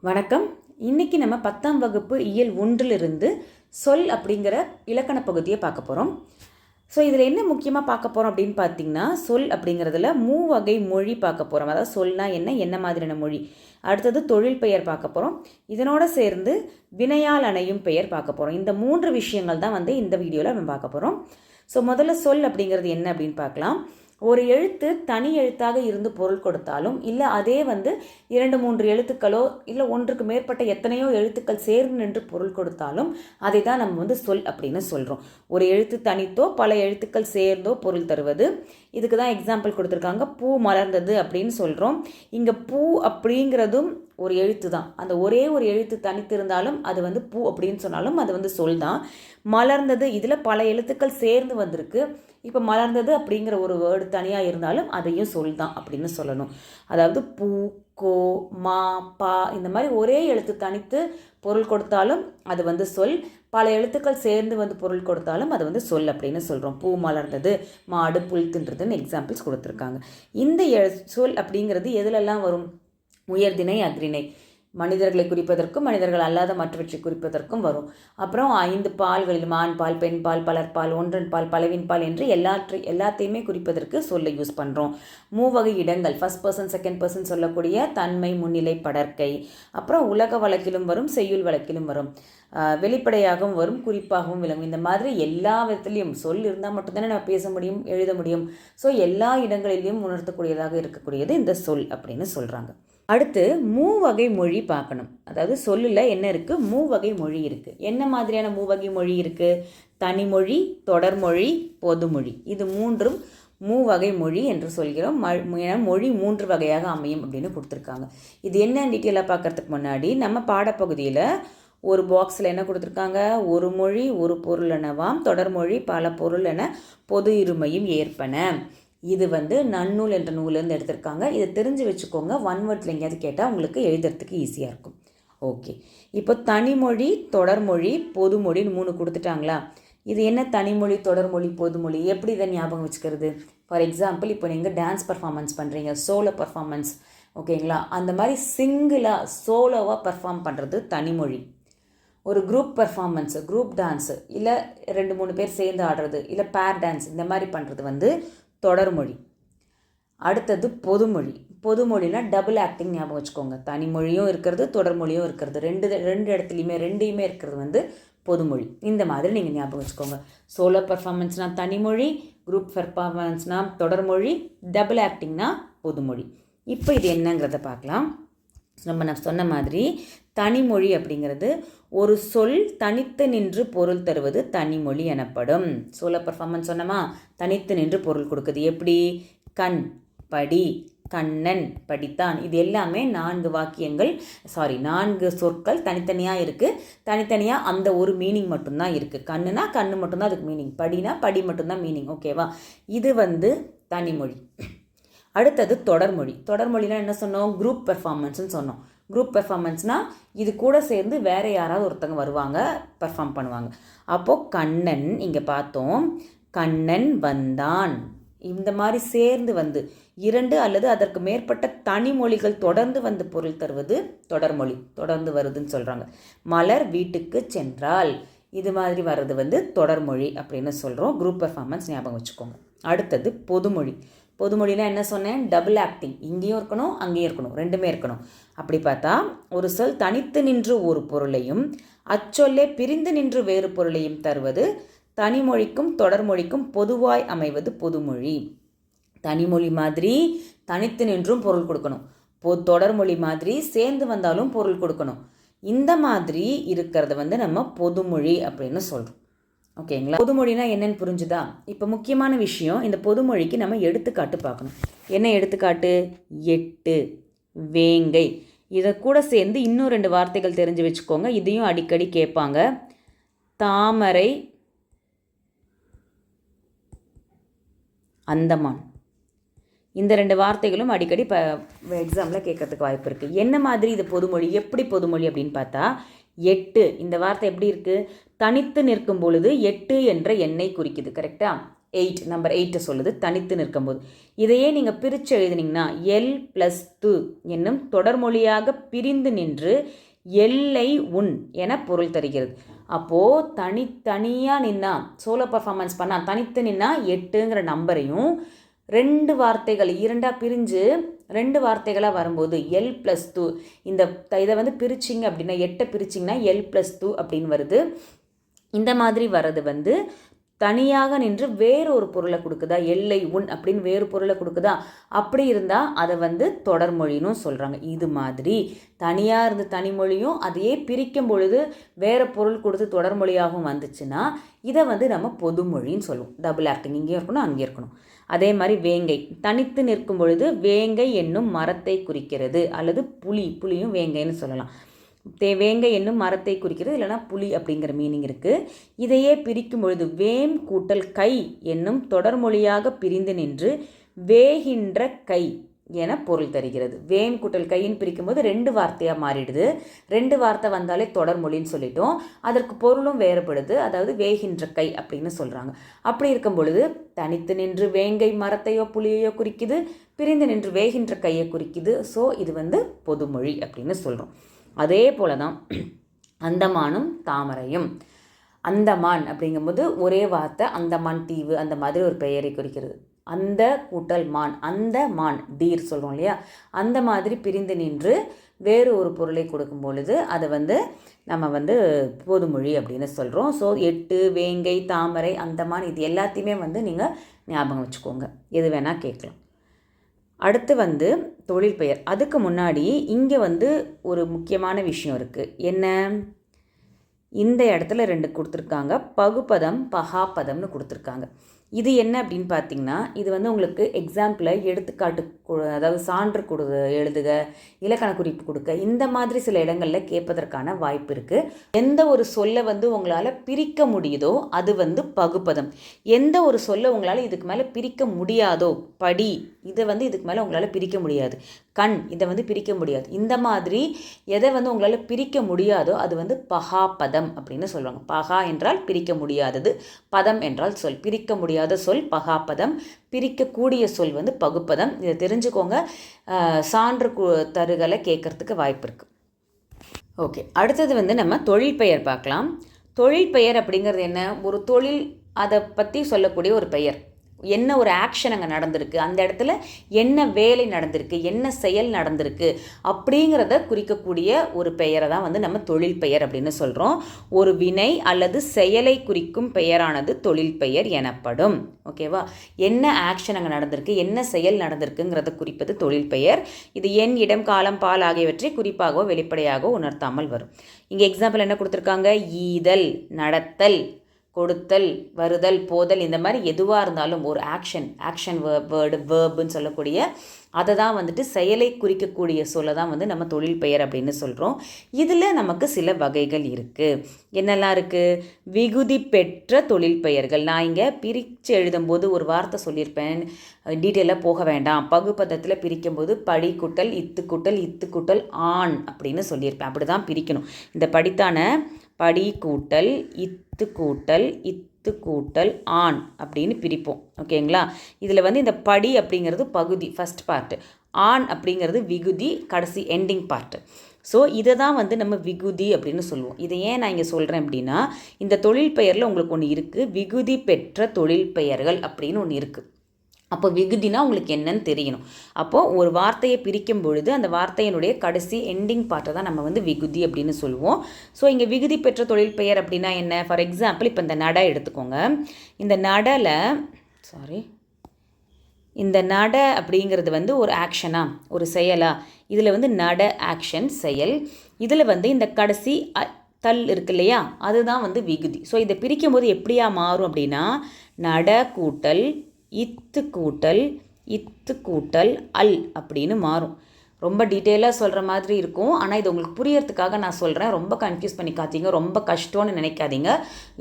வணக்கம். இன்னைக்கு நம்ம 10ஆம் வகுப்பு இயல் 1லிருந்து சொல் அப்படிங்கிற இலக்கண பகுதியை பார்க்க போகிறோம். ஸோ இதில் என்ன முக்கியமாக பார்க்க போகிறோம் அப்படின்னு பார்த்தீங்கன்னா, சொல் அப்படிங்கிறதுல மூவகை மொழி பார்க்க போகிறோம். அதாவது சொல்னா என்ன மாதிரியான மொழி. அடுத்தது தொழில் பெயர் பார்க்க போகிறோம். இதனோட சேர்ந்து வினையால் அணையும் பெயர் பார்க்க போகிறோம். இந்த 3 விஷயங்கள் தான் இந்த வீடியோவில் நம்ம பார்க்க போகிறோம். ஸோ முதல்ல சொல் அப்படிங்கிறது என்ன அப்படின்னு பார்க்கலாம். ஒரு எழுத்து தனி எழுத்தாக இருந்து பொருள் கொடுத்தாலும் இல்லை அதே 2-3 எழுத்துக்களோ இல்லை ஒன்றுக்கு மேற்பட்ட எத்தனையோ எழுத்துக்கள் சேர்ந்து நின்று பொருள் கொடுத்தாலும் அதை தான் நம்ம சொல் அப்படின்னு சொல்கிறோம். ஒரு எழுத்து தனித்தோ பல எழுத்துக்கள் சேர்ந்தோ பொருள் தருவது. இதுக்கு தான் எக்ஸாம்பிள் கொடுத்துருக்காங்க. பூ மலர்ந்தது அப்படின்னு சொல்கிறோம். இங்கே பூ அப்படிங்கிறதும் ஒரு எழுத்து தான். அந்த ஒரே ஒரு எழுத்து தனித்து இருந்தாலும் அது பூ அப்படின்னு சொன்னாலும் அது சொல் தான். மலர்ந்தது இதில் பல எழுத்துக்கள் சேர்ந்து வந்திருக்கு. இப்போ மலர்ந்தது அப்படிங்கிற ஒரு வேர்டு தனியாக இருந்தாலும் அதையும் சொல் தான் அப்படின்னு சொல்லணும். அதாவது பூ, கோ, மா, பா இந்த மாதிரி ஒரே எழுத்து தனித்து பொருள் கொடுத்தாலும் அது சொல். பல எழுத்துக்கள் சேர்ந்து பொருள் கொடுத்தாலும் அது சொல் அப்படின்னு சொல்கிறோம். பூ மலர்ந்தது, மாடு புல் தின்றதுன்னு எக்ஸாம்பிள்ஸ் கொடுத்துருக்காங்க. இந்த சொல் அப்படிங்கிறது எதுலெல்லாம் வரும்? உயர்திணை, அக்ரிணை, மனிதர்களை குறிப்பதற்கும் மனிதர்கள் அல்லாத மற்றவற்றை குறிப்பதற்கும் வரும். அப்புறம் 5 பால்களில் மான் பால், பெண் பால், பலர்பால், ஒன்றன் பால், பலவின் பால் என்று எல்லாத்தையுமே குறிப்பதற்கு சொல்லை யூஸ் பண்ணுறோம். மூவகை இடங்கள், ஃபர்ஸ்ட் பர்சன் செகண்ட் பர்சன் சொல்லக்கூடிய தன்மை, முன்னிலை, படர்க்கை. அப்புறம் உலக வழக்கிலும் வரும், செய்யுள் வழக்கிலும் வரும், வெளிப்படையாகவும் வரும், குறிப்பாகவும் விளங்கும். இந்த மாதிரி எல்லா விதத்துலேயும் சொல் இருந்தால் மட்டும்தானே நம்ம பேச முடியும், எழுத முடியும். ஸோ எல்லா இடங்களிலையும் உணர்த்தக்கூடியதாக இருக்கக்கூடியது இந்த சொல் அப்படின்னு சொல்கிறாங்க. அடுத்து மூவகை மொழி பார்க்கணும். அதாவது சொல்லில் என்ன இருக்குது? மூவகை மொழி இருக்குது. என்ன மாதிரியான மூவகை மொழி இருக்குது? தனிமொழி, தொடர்மொழி, பொதுமொழி. இது மூன்றும் மூவகை மொழி என்று சொல்கிறோம். மொழி 3 வகையாக அமையும் அப்படின்னு கொடுத்துருக்காங்க. இது என்ன டீட்டெயிலாக பார்க்கறதுக்கு முன்னாடி நம்ம பாடப்பகுதியில் ஒரு பாக்ஸில் என்ன கொடுத்துருக்காங்க? ஒரு மொழி ஒரு பொருள் எனவாம், தொடர்மொழி பல பொருள் என, பொது இருமையும் ஏற்பன. இது நன்னூல் என்ற நூலேருந்து எடுத்திருக்காங்க. இதை தெரிஞ்சு வச்சுக்கோங்க. 1 வேர்ட்ஸில் எங்கேயாவது கேட்டால் உங்களுக்கு எழுதுறதுக்கு ஈஸியாக இருக்கும். ஓகே, இப்போ தனிமொழி, தொடர்மொழி, பொதுமொழின்னு 3 கொடுத்துட்டாங்களா? இது என்ன தனிமொழி, தொடர்மொழி, பொதுமொழி? எப்படி இதை ஞாபகம் வச்சுக்கிறது? ஃபார் எக்ஸாம்பிள், இப்போ நீங்கள் டான்ஸ் பர்ஃபார்மன்ஸ் பண்ணுறீங்க, சோலோ பர்ஃபார்மன்ஸ், ஓகேங்களா? அந்த மாதிரி சிங்கிளாக சோலோவாக பர்ஃபார்ம் பண்ணுறது தனிமொழி. ஒரு குரூப் பர்ஃபார்மன்ஸு, குரூப் டான்ஸு, இல்லை 2-3 பேர் சேர்ந்து ஆடுறது, இல்லை பேர் டான்ஸ், இந்த மாதிரி பண்ணுறது தொடர்மொழி. அடுத்தது பொதுமொழி. பொதுமொழினா டபுள் ஆக்டிங் ஞாபகம் வச்சுக்கோங்க. தனிமொழியும் இருக்கிறது, தொடர்மொழியும் இருக்கிறது. ரெண்டு இடத்துலையுமே ரெண்டையுமே இருக்கிறது பொதுமொழி. இந்த மாதிரி நீங்கள் ஞாபகம் வச்சுக்கோங்க. சோலோ பர்ஃபார்மன்ஸ்னால் தனிமொழி, குரூப் பர்ஃபார்மன்ஸ்னால் தொடர்மொழி, டபுள் ஆக்டிங்னா பொதுமொழி. இப்போ இது என்னங்கிறத பார்க்கலாம். நான் சொன்ன மாதிரி தனிமொழி அப்படிங்கிறது ஒரு சொல் தனித்து நின்று பொருள் தருவது தனிமொழி எனப்படும். சோலோ பர்ஃபார்மன்ஸ் சொன்னமா, தனித்து நின்று பொருள் கொடுக்குது. எப்படி? கண், படி, கண்ணன் படித்தான். இது எல்லாமே 4 சொற்கள் தனித்தனியாக இருக்குது. தனித்தனியாக அந்த ஒரு மீனிங் மட்டும்தான் இருக்குது. கண்ணுனா கண்ணு மட்டும்தான் அதுக்கு மீனிங், படினா படி மட்டும்தான் மீனிங். ஓகேவா? இது தனிமொழி. அடுத்தது தொடர்மொழி. தொடர்மொழினா என்ன சொன்னோம்? குரூப் பெர்ஃபார்மன்ஸ்னு சொன்னோம். குரூப் பெர்ஃபார்மன்ஸ்னால் இது கூட சேர்ந்து வேறு யாராவது ஒருத்தங்க வருவாங்க, பெர்ஃபார்ம் பண்ணுவாங்க. அப்போது கண்ணன், இங்கே பார்த்தோம், கண்ணன் வந்தான். இந்த மாதிரி சேர்ந்து 2 அல்லது அதற்கு மேற்பட்ட தனிமொழிகள் தொடர்ந்து பொருள் தருவது தொடர்மொழி. தொடர்ந்து வருதுன்னு சொல்கிறாங்க. மலர் வீட்டுக்கு சென்றால், இது மாதிரி வர்றது தொடர்மொழி அப்படின்னு சொல்கிறோம். குரூப் பெர்ஃபார்மன்ஸ் ஞாபகம் வச்சுக்கோங்க. அடுத்தது பொதுமொழி. பொதுமொழினா என்ன சொன்னேன்? Double acting. இங்கேயும் இருக்கணும், அங்கேயும் இருக்கணும், ரெண்டுமே இருக்கணும். அப்படி பார்த்தா ஒரு சொல் தனித்து நின்று ஒரு பொருளையும் அச்சொல்லே பிரிந்து நின்று வேறு பொருளையும் தருவது தனிமொழிக்கும் தொடர்மொழிக்கும் பொதுவாய் அமைவது பொதுமொழி. தனிமொழி மாதிரி தனித்து நின்றும் பொருள் கொடுக்கணும். தொடர்மொழி மாதிரி சேர்ந்து வந்தாலும் பொருள் கொடுக்கணும். இந்த மாதிரி இருக்கிறத நம்ம பொதுமொழி அப்படின்னு சொல்கிறோம். ஓகேங்களா? பொதுமொழினா என்னன்னு புரிஞ்சுதா? இப்போ முக்கியமான விஷயம், இந்த பொதுமொழிக்கு நம்ம எடுத்துக்காட்டு பார்க்கணும். என்ன எடுத்துக்காட்டு? எட்டு, வேங்கை. இதை கூட சேர்ந்து இன்னும் 2 வார்த்தைகள் தெரிஞ்சு வச்சுக்கோங்க. இதையும் அடிக்கடி கேட்பாங்க. தாமரை, அந்தமான். இந்த 2 வார்த்தைகளும் அடிக்கடி எக்ஸாமில் கேட்கறதுக்கு வாய்ப்பு இருக்குது. என்ன மாதிரி இது பொதுமொழி? எப்படி பொதுமொழி அப்படின்னு பார்த்தா, 8 இந்த வார்த்தை எப்படி இருக்குது? தனித்து நிற்கும் பொழுது 8 என்ற எண்ணை குறிக்குது. கரெக்டாக? 8 நம்பர் 8 சொல்லுது தனித்து நிற்கும்போது. இதையே நீங்கள் பிரித்து எழுதினீங்கன்னா எல் ப்ளஸ் து என்னும் தொடர்மொழியாக பிரிந்து நின்று எல்லை உன் என பொருள் தருகிறது. அப்போது தனித்தனியாக நின்னா சோலோ பர்ஃபார்மன்ஸ் பண்ணால் தனித்து நின்னா 8ங்கிற நம்பரையும் 2 வார்த்தைகள் 2ஆக பிரிஞ்சு 2 வார்த்தைகளாக வரும்போது எல் ப்ளஸ் து இந்த இதை வந்து பிரிச்சிங்க அப்படின்னா 8 பிரிச்சிங்கன்னா எல் ப்ளஸ் து அப்படின்னு வருது. இந்த மாதிரி வர்றது வந்து தனியாக நின்று வேறு ஒரு பொருளை கொடுக்குதா, எல்லை உன் அப்படின்னு வேறு பொருளை கொடுக்குதா, அப்படி இருந்தால் அதை வந்து தொடர்மொழின்னு சொல்கிறாங்க. இது மாதிரி தனியாக இருந்து தனிமொழியும் அதையே பிரிக்கும் பொழுது வேறு பொருள் கொடுத்து தொடர்மொழியாகவும் வந்துச்சுன்னா இதை வந்து நம்ம பொதுமொழின்னு சொல்லுவோம். டபுள் ஆக்டிங் இங்கேயும் இருக்கணும் அங்கேயும் இருக்கணும். அதே மாதிரி வேங்கை தனித்து நிற்கும் பொழுது வேங்கை என்னும் மரத்தை குறிக்கிறது, அல்லது புலியும் வேங்கைன்னு சொல்லலாம். வேங்கை என்னும் மரத்தை குறிக்கிறது, இல்லைனா புலி அப்படிங்கிற மீனிங் இருக்குது. இதையே பிரிக்கும் பொழுது வேம் கூட்டல் கை என்னும் தொடர்மொழியாக பிரிந்து நின்று வேகின்ற கை என பொருள் தருகிறது. வேம் கூட்டல் கைன்னு பிரிக்கும்போது 2 வார்த்தையாக மாறிடுது. 2 வார்த்தை வந்தாலே தொடர்மொழின்னு சொல்லிட்டோம். அதற்கு பொருளும் வேறுபடுது. அதாவது வேகின்ற கை அப்படின்னு சொல்கிறாங்க. அப்படி இருக்கும் பொழுது தனித்து நின்று வேங்கை மரத்தையோ புலியையோ குறிக்குது, பிரிந்து நின்று வேகின்ற கையை குறிக்குது. ஸோ இது வந்து பொதுமொழி அப்படின்னு சொல்கிறோம். அதே போல தான் அந்தமானும் தாமரையும். அந்தமான் அப்படிங்கும்போது ஒரே வார்த்தை அந்தமான் தீவு அந்த மாதிரி ஒரு பெயரை குறிக்கிறது. அந்த கூட்டல் மான், அந்த மான் டீர் சொல்கிறோம் இல்லையா, அந்த மாதிரி பிரிந்து நின்று வேறு ஒரு பொருளை கொடுக்கும் பொழுது அதை வந்து நம்ம வந்து பொதுமொழி அப்படின்னு சொல்கிறோம். ஸோ 8 வேங்கை தாமரை அந்தமான் இது எல்லாத்தையுமே வந்து நீங்கள் ஞாபகம் வச்சுக்கோங்க. எது வேணால் கேட்கலாம். அடுத்து வந்து தொழில் பெயர். அதுக்கு முன்னாடி இங்கே வந்து ஒரு முக்கியமான விஷயம் இருக்குது. என்ன, இந்த இடத்துல 2 கொடுத்துருக்காங்க. பகுபதம் பகாபதம்னு கொடுத்துருக்காங்க. இது என்ன அப்படின்னு பார்த்தீங்கன்னா, இது வந்து உங்களுக்கு எக்ஸாம்பிளில் எடுத்துக்காட்டு அதாவது சான்று எழுதுக, இலக்கண குறிப்பு கொடுக்க, இந்த மாதிரி சில இடங்களில் கேட்பதற்கான வாய்ப்பு இருக்குது. எந்த ஒரு சொல்லை வந்து உங்களால் பிரிக்க முடியுதோ அது வந்து பகுபதம். எந்த ஒரு சொல்லை உங்களால் இதுக்கு மேலே பிரிக்க முடியாதோ, படி இதை வந்து இதுக்கு மேலே உங்களால் பிரிக்க முடியாது, கண் இதை வந்து பிரிக்க முடியாது, இந்த மாதிரி எதை வந்து உங்களால் பிரிக்க முடியாதோ அது வந்து பகாபதம் அப்படின்னு சொல்லுவாங்க. பகா என்றால் பிரிக்க முடியாதது, பதம் என்றால் சொல், பிரிக்க முடியாத சொல் பகாபதம், பிரிக்கக்கூடிய சொல் வந்து பகுப்பதம். இதை தெரிஞ்சுக்கோங்க. சான்று தருகளை கேட்கறதுக்கு வாய்ப்பு இருக்குது. ஓகே, அடுத்தது வந்து நம்ம தொழில் பெயர் பார்க்கலாம். தொழில் பெயர் அப்படிங்கிறது என்ன, ஒரு தொழில் அதை பற்றி சொல்லக்கூடிய ஒரு பெயர். என்ன ஒரு ஆக்ஷன் அங்கே நடந்திருக்கு, அந்த இடத்துல என்ன வேலை நடந்திருக்கு, என்ன செயல் நடந்திருக்கு அப்படிங்கிறத குறிக்கக்கூடிய ஒரு பெயரை தான் வந்து நம்ம தொழில் பெயர் அப்படின்னு சொல்கிறோம். ஒரு வினை அல்லது செயலை குறிக்கும் பெயரானது தொழில் பெயர் எனப்படும். ஓகேவா, என்ன ஆக்ஷன் அங்கே நடந்திருக்கு, என்ன செயல் நடந்திருக்குங்கிறத குறிப்பது தொழில் பெயர். இது எண், இடம், காலம், பால் ஆகியவற்றை குறிப்பாகவோ வெளிப்படையாகவோ உணர்த்தாமல் வரும். இங்கே எக்ஸாம்பிள் என்ன கொடுத்துருக்காங்க, ஈதல், நடத்தல், கொடுத்தல், வருதல், போதல், இந்த மாதிரி எதுவாக இருந்தாலும் ஒரு ஆக்ஷன் வேர்புன்னு சொல்லக்கூடிய அதை தான் வந்துட்டு செயலை குறிக்கக்கூடிய சொல்ல தான் வந்து நம்ம தொழில் பெயர் அப்படின்னு சொல்கிறோம். இதில் நமக்கு சில வகைகள் இருக்குது. என்னெல்லாம் இருக்குது, விகுதி பெற்ற தொழில் பெயர்கள். நான் இங்கே பிரித்து எழுதும்போது ஒரு வார்த்தை சொல்லியிருப்பேன், டீட்டெயிலாக போக வேண்டாம். பகுப்பதத்தில் பிரிக்கும்போது படி கூட்டல் இத்து கூட்டல் இத்து கூட்டல் ஆண் அப்படின்னு சொல்லியிருப்பேன். அப்படி தான் பிரிக்கணும். இந்த படித்தான படி கூட்டல் இத்து கூட்டல் ஆண் அப்படின்னு பிரிப்போம். ஓகேங்களா, இதில் வந்து இந்த படி அப்படிங்கிறது பகுதி, ஃபஸ்ட் பார்ட்டு, ஆண் அப்படிங்கிறது விகுதி, கடைசி எண்டிங் பார்ட்டு. ஸோ இதை தான் வந்து நம்ம விகுதி அப்படின்னு சொல்லுவோம். இதை ஏன் நான் இங்கே சொல்கிறேன் அப்படின்னா, இந்த தொழில் பெயரில் உங்களுக்கு ஒன்று இருக்குது, விகுதி பெற்ற தொழில் பெயர்கள் அப்படின்னு ஒன்று இருக்குது. அப்போ விகுதினா உங்களுக்கு என்னன்னு தெரியணும். அப்போது ஒரு வார்த்தையை பிரிக்கும் பொழுது அந்த வார்த்தையினுடைய கடைசி எண்டிங் பார்ட்டை தான் நம்ம வந்து விகுதி அப்படின்னு சொல்லுவோம். ஸோ இங்கே விகுதி பெற்ற தொழில் பெயர் அப்படின்னா என்ன, ஃபார் எக்ஸாம்பிள் இப்போ இந்த நட எடுத்துக்கோங்க. இந்த இந்த நட அப்படிங்கிறது வந்து ஒரு ஆக்ஷனா, ஒரு செயலா, இதில் வந்து நட ஆக்ஷன் செயல், இதில் வந்து இந்த கடைசி தல் இருக்கு இல்லையா, அதுதான் வந்து விகுதி. ஸோ இதை பிரிக்கும் போது எப்படியா மாறும் அப்படின்னா, நட கூட்டல் இத்து கூட்டல் அல் அப்படின்னு மாறும். ரொம்ப டீட்டெயிலாக சொல்கிற மாதிரி இருக்கும். ஆனால் இது உங்களுக்கு புரியறதுக்காக நான் சொல்கிறேன். ரொம்ப கன்ஃபியூஸ் பண்ணிக்காதீங்க, ரொம்ப கஷ்டம்னு நினைக்காதீங்க.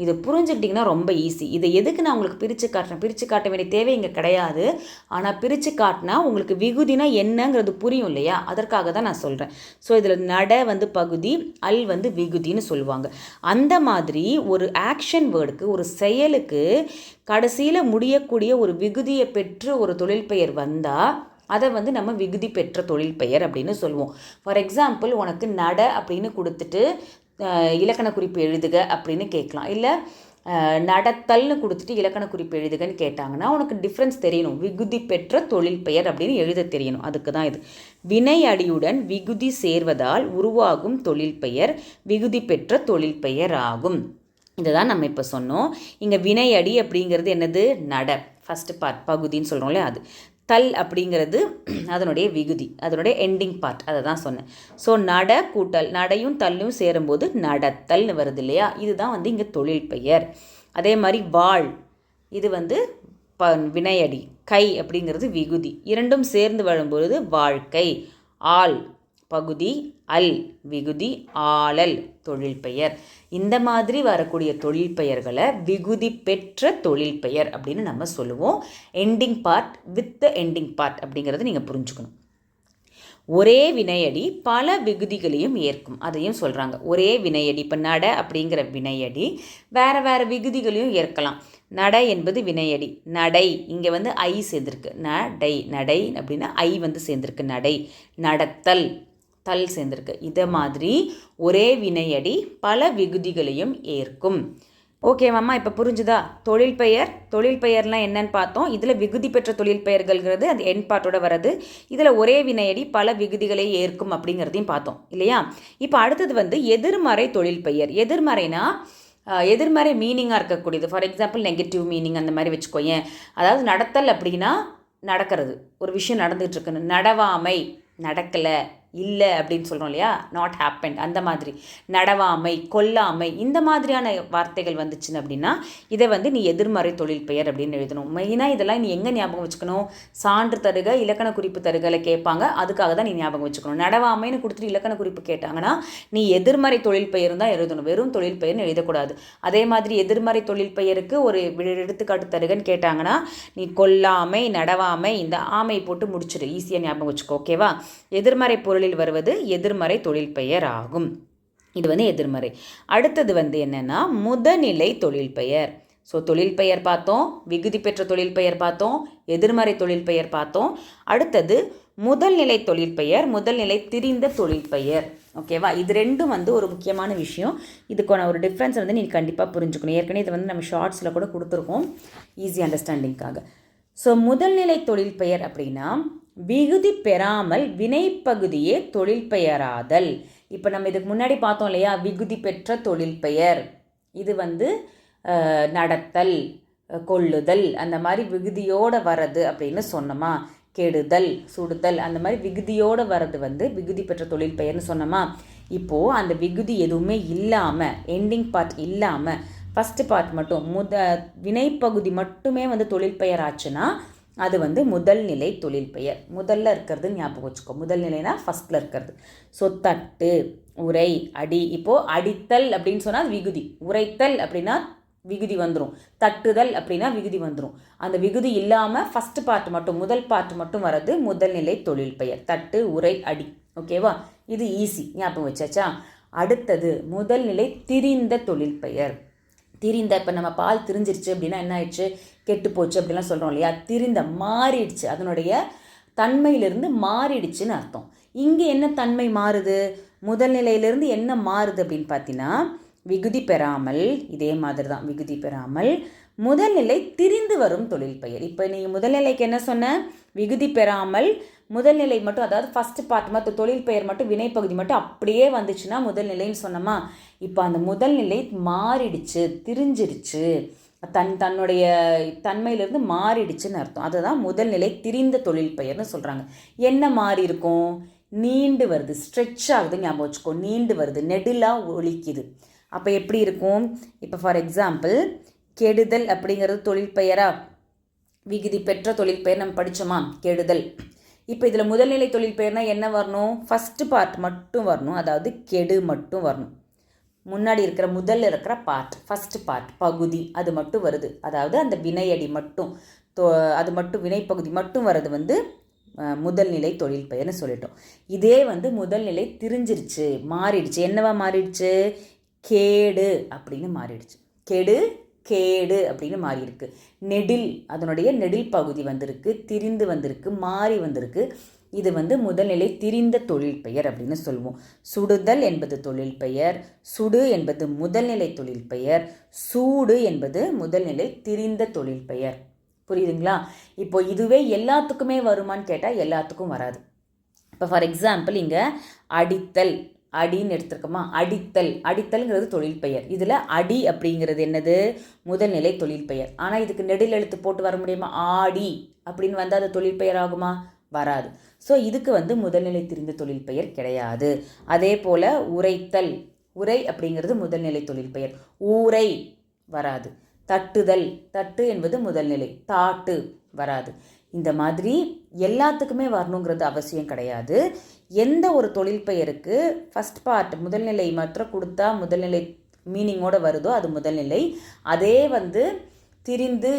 இது புரிஞ்சுக்கிட்டிங்கன்னா ரொம்ப ஈஸி. இதை எதுக்கு நான் உங்களுக்கு பிரித்து காட்டுறேன், பிரித்து காட்ட வேண்டிய தேவை இங்கே கிடையாது. ஆனால் பிரித்து காட்டினா உங்களுக்கு விகுதினா என்னங்கிறது புரியும் இல்லையா, அதற்காக தான் நான் சொல்கிறேன். ஸோ இதில் நட வந்து பகுதி, அல் வந்து விகுதின்னு சொல்லுவாங்க. அந்த மாதிரி ஒரு ஆக்ஷன் வேர்டுக்கு, ஒரு செயலுக்கு கடைசியில் முடியக்கூடிய ஒரு விகுதியை பெற்று ஒரு தொழில் வந்தால் அதை வந்து நம்ம விகுதி பெற்ற தொழில் பெயர் அப்படின்னு சொல்லுவோம். ஃபார் எக்ஸாம்பிள், உனக்கு நட அப்படின்னு கொடுத்துட்டு இலக்கண குறிப்பு எழுதுக அப்படின்னு கேட்கலாம். இல்லை நடத்தல்னு கொடுத்துட்டு இலக்கண குறிப்பு எழுதுகன்னு கேட்டாங்கன்னா உனக்கு டிஃப்ரென்ஸ் தெரியணும். விகுதி பெற்ற தொழில் பெயர் அப்படின்னு எழுத தெரியணும். அதுக்கு தான் இது. வினை அடியுடன் விகுதி சேர்வதால் உருவாகும் தொழில் பெயர் விகுதி பெற்ற தொழில் பெயர் ஆகும். இதை தான் நம்ம இப்போ சொன்னோம். இங்கே வினை அடி அப்படிங்கிறது என்னது, நட ஃபஸ்ட்டு பார்ட் பகுதின்னு சொல்கிறோம் இல்லையா, அது. தல் அப்படிங்கிறது அதனுடைய விகுதி, அதனுடைய எண்டிங் பார்ட், அதை தான் சொன்னேன். ஸோ நட கூட்டல் நடையும் தல்லும் சேரும்போது நடத்தல்னு வருது இல்லையா, இதுதான் வந்து இங்கே தொழில் பெயர். அதே மாதிரி வாழ், இது வந்து வினையடி. கை அப்படிங்கிறது விகுதி, இரண்டும் சேர்ந்து வரும்பொழுது வாழ்க்கை. ஆள் பகுதி, அல் விகுதி, ஆளல் தொழில் பெயர். இந்த மாதிரி வரக்கூடிய தொழில் பெயர்களை விகுதி பெற்ற தொழில் பெயர் அப்படின்னு நம்ம சொல்லுவோம். Ending part with ending part அப்படிங்கிறது நீங்கள் புரிஞ்சுக்கணும். ஒரே வினையடி பல விகுதிகளையும் ஏற்கும், அதையும் சொல்கிறாங்க. ஒரே வினையடி, இப்போ நட அப்படிங்கிற வினையடி வேறு வேறு விகுதிகளையும் ஏற்கலாம். நடை என்பது வினையடி. நடை இங்கே வந்து ஐ சேர்ந்திருக்கு. நடை, நடை அப்படின்னா ஐ வந்து சேர்ந்திருக்கு. நடை. நடத்தல், தல் சேர்ந்திருக்கு. இதை மாதிரி ஒரே வினையடி பல விகுதிகளையும் ஏற்கும். ஓகேவாம்மா, இப்போ புரிஞ்சுதா? தொழில் பெயர், தொழில் பெயர்லாம் என்னன்னு பார்த்தோம். இதில் விகுதி பெற்ற தொழில் பெயர்கள்ங்கிறது அது என் பாட்டோட வர்றது. இதில் ஒரே வினையடி பல விகுதிகளை ஏற்கும் அப்படிங்கிறதையும் பார்த்தோம் இல்லையா. இப்போ அடுத்தது வந்து எதிர்மறை தொழில் பெயர். எதிர்மறைனா எதிர்மறை மீனிங்காக இருக்கக்கூடியது. ஃபார் எக்ஸாம்பிள் நெகட்டிவ் மீனிங் அந்த மாதிரி வச்சுக்கோயேன். அதாவது நடத்தல் அப்படின்னா நடக்கிறது, ஒரு விஷயம் நடந்துகிட்டு இருக்குன்னு. நடவாமை, நடக்கலை, இல்லை அப்படின்னு சொல்கிறோம் இல்லையா, நாட் ஹேப்பன். அந்த மாதிரி நடவாமை, கொல்லாமை, இந்த மாதிரியான வார்த்தைகள் வந்துச்சுன்னு அப்படின்னா இதை வந்து நீ எதிர்மறை தொழில் பெயர் அப்படின்னு எழுதணும். மெயினாக இதெல்லாம் நீ எங்கே ஞாபகம் வச்சுக்கணும், சான்று தருக, இலக்கண குறிப்பு தருகலை கேட்பாங்க. அதுக்காக தான் நீ ஞாபகம் வச்சுக்கணும். நடவாமைன்னு கொடுத்துட்டு இலக்கண குறிப்பு கேட்டாங்கன்னா நீ எதிர்மறை தொழில் பெயரும் தான் எழுதணும், வெறும் தொழில் பெயர்னு எழுதக்கூடாது. அதே மாதிரி எதிர்மறை தொழில் பெயருக்கு ஒரு எடுத்துக்காட்டு தருகன்னு கேட்டாங்கன்னா நீ கொல்லாமை, நடவாமை, இந்த ஆமை போட்டு முடிச்சிடு, ஈஸியாக ஞாபகம் வச்சுக்கோ. ஓகேவா? எதிர்மறை பொருளில் வருவது எதிர்மறை தொழில் பெயர் ஆகும். இது வந்து எதிர்மறை. அடுத்தது வந்து என்னன்னா முதநிலை தொழில் பெயர். ஸோ தொழில் பெயர் பார்த்தோம், விகுதி பெற்ற தொழில் பெயர் பார்த்தோம், எதிர்மறை தொழில் பெயர் பார்த்தோம். அடுத்தது முதல்நிலை தொழில் பெயர், முதல்நிலை திரிந்த தொழில் பெயர். ஓகேவா? இது ரெண்டும் வந்து ஒரு முக்கியமான விஷயம். இதுக்கான ஒரு டிஃப்ரென்ஸ் வந்து நீ கண்டிப்பாக புரிஞ்சுக்கணும். ஏற்கனவே இது வந்து நம்ம ஷார்ட்ஸில் கூட கொடுத்துருக்கோம் ஈஸி அண்டர்ஸ்டாண்டிங்காக. ஸோ முதல்நிலை தொழில் பெயர் அப்படின்னா விகுதி பெறாமல் வினைப்பகுதியே தொழில் பெயராதல். இப்போ நம்ம இதுக்கு முன்னாடி பார்த்தோம் இல்லையா, விகுதி பெற்ற தொழில் பெயர். இது வந்து நடத்தல், கொள்ளுதல், அந்த மாதிரி விகுதியோடு வர்றது அப்படின்னு சொன்னோமா. கெடுதல், சுடுதல், அந்த மாதிரி விகுதியோடு வர்றது வந்து விகுதி பெற்ற தொழில் பெயர்னு சொன்னோமா. இப்போது அந்த விகுதி எதுவுமே இல்லாமல், எண்டிங் பார்ட் இல்லாமல், ஃபஸ்ட்டு பார்ட் மட்டும் வினைப்பகுதி மட்டுமே வந்து தொழில் பெயர் ஆச்சுன்னா அது வந்து முதல் நிலை தொழில் பெயர். முதல்ல இருக்கிறது ஞாபகம் வச்சுக்கோ. முதல் நிலைனா ஃபஸ்ட்டில் இருக்கிறது. ஸோ தட்டு, உரை, அடி. இப்போது அடித்தல் அப்படின்னு சொன்னால் அது விகுதி. உரைத்தல் அப்படின்னா விகுதி வந்துடும். தட்டுதல் அப்படின்னா விகுதி வந்துடும். அந்த விகுதி இல்லாமல் ஃபஸ்ட்டு பார்ட் மட்டும், முதல் பார்ட் மட்டும் வர்றது முதல் நிலை தொழில் பெயர். தட்டு, உரை, அடி. ஓகேவா? இது ஈஸி, ஞாபகம் வச்சாச்சா. அடுத்தது முதல் நிலை திரிந்த தொழில் பெயர். திரிந்த, இப்போ நம்ம பால் திரிஞ்சிருச்சு அப்படின்னா என்ன ஆயிடுச்சு, கெட்டு போச்சு அப்படிலாம் சொல்கிறோம் இல்லையா. திரிந்த, மாறிடுச்சு, அதனுடைய தன்மையிலிருந்து மாறிடுச்சுன்னு அர்த்தம். இங்கே என்ன தன்மை மாறுது, முதல் நிலையிலிருந்து என்ன மாறுது அப்படின்னு பார்த்தீங்கன்னா விகுதி பெறாமல், இதே மாதிரி தான் விகுதி பெறாமல் முதல்நிலை திரிந்து வரும் தொழில் பெயர். இப்போ நீங்கள் முதல்நிலைக்கு என்ன சொன்ன, விகுதி பெறாமல் முதல்நிலை மட்டும், அதாவது ஃபஸ்ட்டு பார்ட் மட்டும் தொழில் பெயர் மட்டும், வினைப்பகுதி மட்டும் அப்படியே வந்துச்சுன்னா முதல்நிலைன்னு சொன்னோமா. இப்போ அந்த முதல்நிலை மாறிடுச்சு, திரிஞ்சிருச்சு, தன்னுடைய தன்மையிலிருந்து மாறிடுச்சுன்னு அர்த்தம். அதுதான் முதல்நிலை திரிந்த தொழில் பெயர்னு சொல்கிறாங்க. என்ன மாறி இருக்கும், நீண்டு வருது, ஸ்ட்ரெச் ஆகுது, ஞாபகம் வச்சுக்கோ. நீண்டு வருது, நெடிலாக ஒலிக்குது. அப்போ எப்படி இருக்கும், இப்போ ஃபார் எக்ஸாம்பிள் கெடுதல் அப்படிங்கிறது தொழில் பெயரா, விகுதி பெற்ற தொழில் பெயர் நம்ம படித்தோமா, கெடுதல். இப்போ இதில் முதல்நிலை தொழில் பெயர்னா என்ன வரணும்? ஃபஸ்ட்டு பார்ட் மட்டும் வரணும், அதாவது கெடு மட்டும் வரணும். முன்னாடி இருக்கிற முதல்ல இருக்கிற பார்ட், ஃபஸ்ட்டு பார்ட் பகுதி அது மட்டும் வருது, அதாவது அந்த வினையடி மட்டும் அது மட்டும் வினைப்பகுதி மட்டும் வர்றது வந்து முதல்நிலை தொழில் பெயர்னு சொல்லிட்டோம். இதே வந்து முதல்நிலை திரிஞ்சிருச்சு, மாறிடுச்சு. என்னவா மாறிடுச்சு? கேடு அப்படின்னு மாறிடுச்சு. கெடு கேடு அப்படின்னு மாறி இருக்கு. நெடில், அதனுடைய நெடில் பகுதி வந்திருக்கு, திரிந்து வந்திருக்கு, மாறி வந்திருக்கு. இது வந்து முதல்நிலை திரிந்த தொழில் பெயர் அப்படின்னு சொல்லுவோம். சுடுதல் என்பது தொழில் பெயர், சுடு என்பது முதல்நிலை தொழில் பெயர், சூடு என்பது முதல்நிலை திரிந்த தொழில் பெயர். புரியுதுங்களா? இப்போ இதுவே எல்லாத்துக்குமே வருமானு கேட்டால் எல்லாத்துக்கும் வராது. இப்போ ஃபார் எக்ஸாம்பிள் இங்கே அடித்தல், அடின்னு எடுத்துருக்கோமா? அடித்தல்ங்கிறது தொழில் பெயர். இதில் அடி அப்படிங்கிறது என்னது? முதல்நிலை தொழில் பெயர். ஆனால் இதுக்கு நெடில் எழுத்து போட்டு வர முடியுமா? ஆடி அப்படின்னு வந்தால் அது தொழில் பெயர் ஆகுமா? வராது. ஸோ இதுக்கு வந்து முதல்நிலை திரிந்த தொழில் பெயர் கிடையாது. அதே போல் உரைத்தல், உரை அப்படிங்கிறது முதல்நிலை தொழில் பெயர். ஊரை வராது. தட்டுதல், தட்டு என்பது முதல்நிலை. தாட்டு வராது. இந்த மாதிரி எல்லாத்துக்குமே வரணுங்கிறது அவசியம் கிடையாது. எந்த ஒரு தொழில் பெயருக்கு ஃபஸ்ட் பார்ட் முதல்நிலை மாத்திரம் கொடுத்தா முதல்நிலை மீனிங்கோடு வருதோ அது முதல்நிலை. அதே வந்து திரிந்து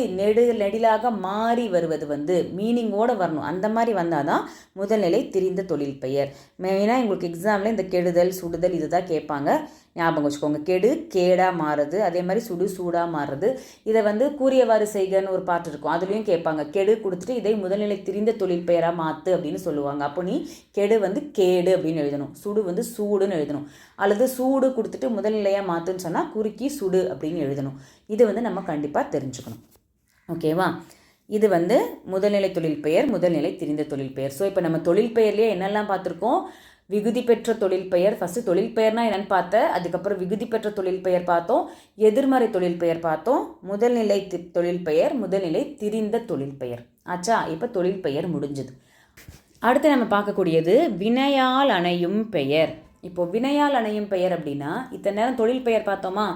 நெடிலாக மாறி வருவது வந்து மீனிங்கோடு வரணும். அந்த மாதிரி வந்தால் தான் முதல்நிலை திரிந்த தொழில் பெயர். மெயினாக உங்களுக்கு எக்ஸாமில் இந்த கெடுதல் சுடுதல் இது தான் கேட்பாங்க, ஞாபகம் வச்சுக்கோங்க. கெடு கேடாக மாறுறது, அதே மாதிரி சுடு சூடாக மாறுறது. இதை வந்து கூறியவாறு செய்கன்னு ஒரு பாட்டு இருக்கும், அதுலேயும் கேட்பாங்க. கெடு கொடுத்துட்டு இதை முதல்நிலை திரிந்த தொழில் பெயராக மாற்று அப்படின்னு சொல்லுவாங்க. அப்போ நீ கெடு வந்து கேடு அப்படின்னு எழுதணும், சுடு வந்து சூடுன்னு எழுதணும். அல்லது சூடு கொடுத்துட்டு முதல்நிலையாக மாற்றுன்னு சொன்னால் குறுக்கி சுடு அப்படின்னு எழுதணும். இது வந்து நம்ம கண்டிப்பாக தெரிஞ்சுக்கணும். ஓகேவா? இது வந்து முதல்நிலை தொழில் பெயர், முதல்நிலை திரிந்த தொழில் பெயர். ஸோ இப்போ நம்ம தொழில் பெயர்லேயே என்னெல்லாம் பார்த்துருக்கோம்? விகுதி பெற்ற தொழில் பெயர், ஃபஸ்ட்டு தொழில் பெயர்னா என்னென்னு பார்த்தேன், அதுக்கப்புறம் விகுதி பெற்ற தொழில் பெயர் பார்த்தோம், எதிர்மறை தொழில் பெயர் பார்த்தோம், முதல்நிலை தொழில் பெயர், முதல்நிலை திரிந்த தொழில் பெயர். ஆச்சா? இப்போ தொழில் பெயர் முடிஞ்சது. அடுத்து நம்ம பார்க்கக்கூடியது வினையால் அணையும் பெயர். இப்போ வினையால் அணையும் பெயர் அப்படின்னா, இத்தனை நேரம் தொழில் பெயர் பார்த்தோமா,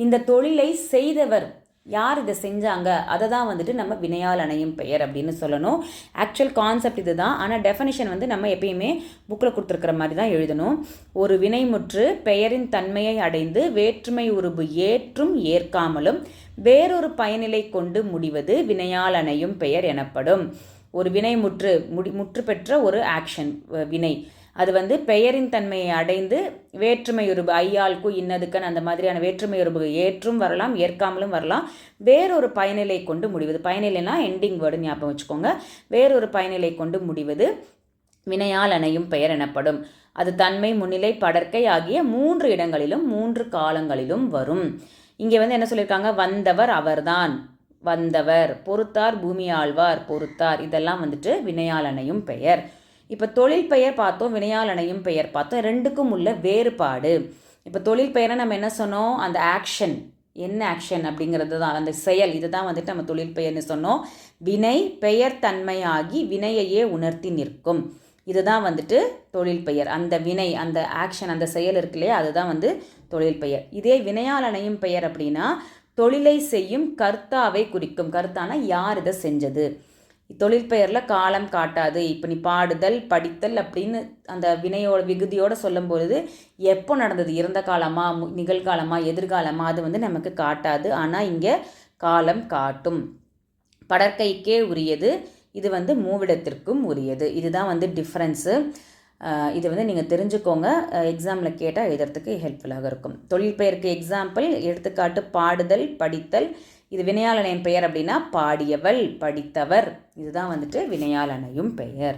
இந்த தொழிலை செய்தவர் யார் இதை செஞ்சாங்க அதை தான் வந்துட்டு நம்ம வினையால் அணையும் பெயர் அப்படின்னு சொல்லணும். ஆக்சுவல் கான்செப்ட் இது தான், ஆனால் டெஃபனிஷன் வந்து நம்ம எப்பயுமே புக்கில் கொடுத்துருக்கிற மாதிரி தான் எழுதணும். ஒரு வினைமுற்று பெயரின் தன்மையை அடைந்து வேற்றுமை உருபு ஏற்றும் ஏற்காமலும் வேறொரு பயனிலை கொண்டு முடிவது வினையால் அணையும் பெயர் எனப்படும். ஒரு வினைமுற்று முற்று பெற்ற ஒரு ஆக்ஷன் வினை, அது வந்து பெயரின் தன்மையை அடைந்து வேற்றுமையுருபு ஐயாளுக்கு இன்னதுக்கன் அந்த மாதிரியான வேற்றுமையுருபு ஏற்றும் வரலாம் ஏற்காமலும் வரலாம், வேறொரு பயனிலை கொண்டு முடிவது. பயனிலைனா எண்டிங் வேர்டு ஞாபகம் வச்சுக்கோங்க. வேறொரு பயனிலை கொண்டு முடிவது வினையால் அணையும் பெயர் எனப்படும். அது தன்மை முன்னிலை படற்கை ஆகிய 3 இடங்களிலும் 3 காலங்களிலும் வரும். இங்கே வந்து என்ன சொல்லியிருக்காங்க? வந்தவர் அவர்தான், வந்தவர், பொறுத்தார் பூமி ஆழ்வார், பொறுத்தார், இதெல்லாம் வந்துட்டு வினையால் அணையும் பெயர். இப்போ தொழில் பெயர் பார்த்தோம், வினையால் அணையும் பெயர் பார்த்தோம். ரெண்டுக்கும் உள்ள வேறுபாடு. இப்போ தொழில் பெயரை நம்ம என்ன சொன்னோம்? அந்த ஆக்ஷன், என்ன ஆக்ஷன் அப்படிங்கிறது தான், அந்த செயல், இதுதான் வந்துட்டு நம்ம தொழில் பெயர்னு சொன்னோம். வினை பெயர் தன்மையாகி வினையையே உணர்த்தி நிற்கும், இதுதான் வந்துட்டு தொழில் பெயர். அந்த வினை, அந்த ஆக்ஷன், அந்த செயல் இருக்கு இல்லையா, அதுதான் வந்து தொழில் பெயர். இதே வினையால் அணையும் பெயர் அப்படின்னா தொழிலை செய்யும் கர்த்தாவை குறிக்கும். கர்த்தானா யார் இதை செஞ்சது. தொழில் பெயரில் காலம் காட்டாது. இப்போ நீ பாடுதல் படித்தல் அப்படின்னு அந்த வினையோட விகுதியோடு சொல்லும் பொழுது எப்போ நடந்தது, இறந்த காலமா நிகழ்காலமா எதிர்காலமா அது வந்து நமக்கு காட்டாது. ஆனால் இங்கே காலம் காட்டும். படற்கைக்கே உரியது, இது வந்து மூவிடத்திற்கும் உரியது. இதுதான் வந்து டிஃப்ரென்ஸு. இது வந்து நீங்கள் தெரிஞ்சுக்கோங்க, எக்ஸாமில் கேட்டால் எழுதுறதுக்கு ஹெல்ப்ஃபுல்லாக இருக்கும். தொழில் பெயருக்கு எக்ஸாம்பிள் எடுத்துக்காட்டு பாடுதல் படித்தல். இது வினையால் அணையும் பெயர் அப்படின்னா பாடியவள் படித்தவர், இதுதான் வந்துட்டு வினையால் அணையும் பெயர்.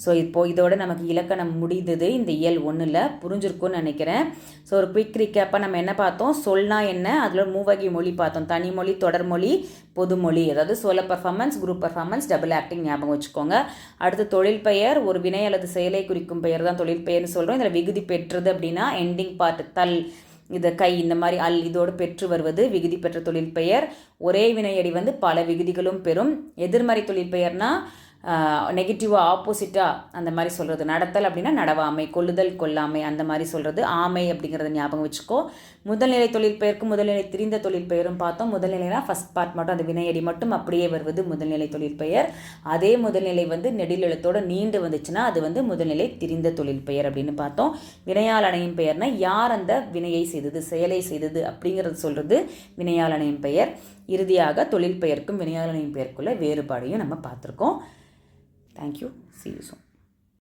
ஸோ இப்போது இதோட நமக்கு இலக்கணம் முடிந்தது. இந்த இயல் 1ல் புரிஞ்சிருக்கும்னு நினைக்கிறேன். ஸோ ஒரு குயிக் ரீகேப்பாக நம்ம என்ன பார்த்தோம்? சொல்னா என்ன, அதில் 3 வகை மொழி பார்த்தோம். தனிமொழி, தொடர்மொழி, பொதுமொழி. அதாவது solo performance, group performance, double acting ஞாபகம் வச்சுக்கோங்க. அடுத்து தொழில் பெயர், ஒரு வினை அல்லது செயலை குறிக்கும் பெயர் தான் தொழில் பெயர்னு சொல்கிறோம். இதில் விகுதி பெற்றது அப்படின்னா எண்டிங் பார்ட் தல், இது கை, இந்த மாதிரி அல் இதோடு பெற்று வருவது விகுதி பெற்ற தொழில் பெயர். ஒரே வினையடி வந்து பல விகுதிகளும் பெறும். எதிர்மறை தொழில் பெயர்னா நெகட்டிவாக ஆப்போசிட்டாக அந்த மாதிரி சொல்கிறது. நடத்தல் அப்படின்னா நடவாமை, கொள்ளுதல் கொல்லாமை அந்த மாதிரி சொல்கிறது. ஆமை அப்படிங்கிறத ஞாபகம் வச்சுக்கோ. முதல்நிலை தொழிற்பெயர்க்கும் முதல்நிலை திரிந்த தொழிற்பெயரும் பார்த்தோம். முதல்நிலைனா ஃபஸ்ட் பார்ட் மட்டும், அந்த வினையடி மட்டும் அப்படியே வருவது முதல்நிலை தொழிற்பெயர். அதே முதல்நிலை நெடிலெழுத்தோட நீண்டு வந்துச்சுன்னா அது முதல்நிலை திரிந்த தொழிற்பெயர் அப்படின்னு பார்த்தோம். வினையால் அணையும் பெயர்னா யார் அந்த வினையை செய்தது, செயலை செய்தது அப்படிங்கிறது சொல்கிறது வினையால் அணையும் பெயர். இறுதியாக தொழில் பெயருக்கும் வினையால் அணையும் பெயருக்குள்ள வேறுபாடையும் நம்ம பார்த்துருக்கோம். தேங்க்யூ. See you soon.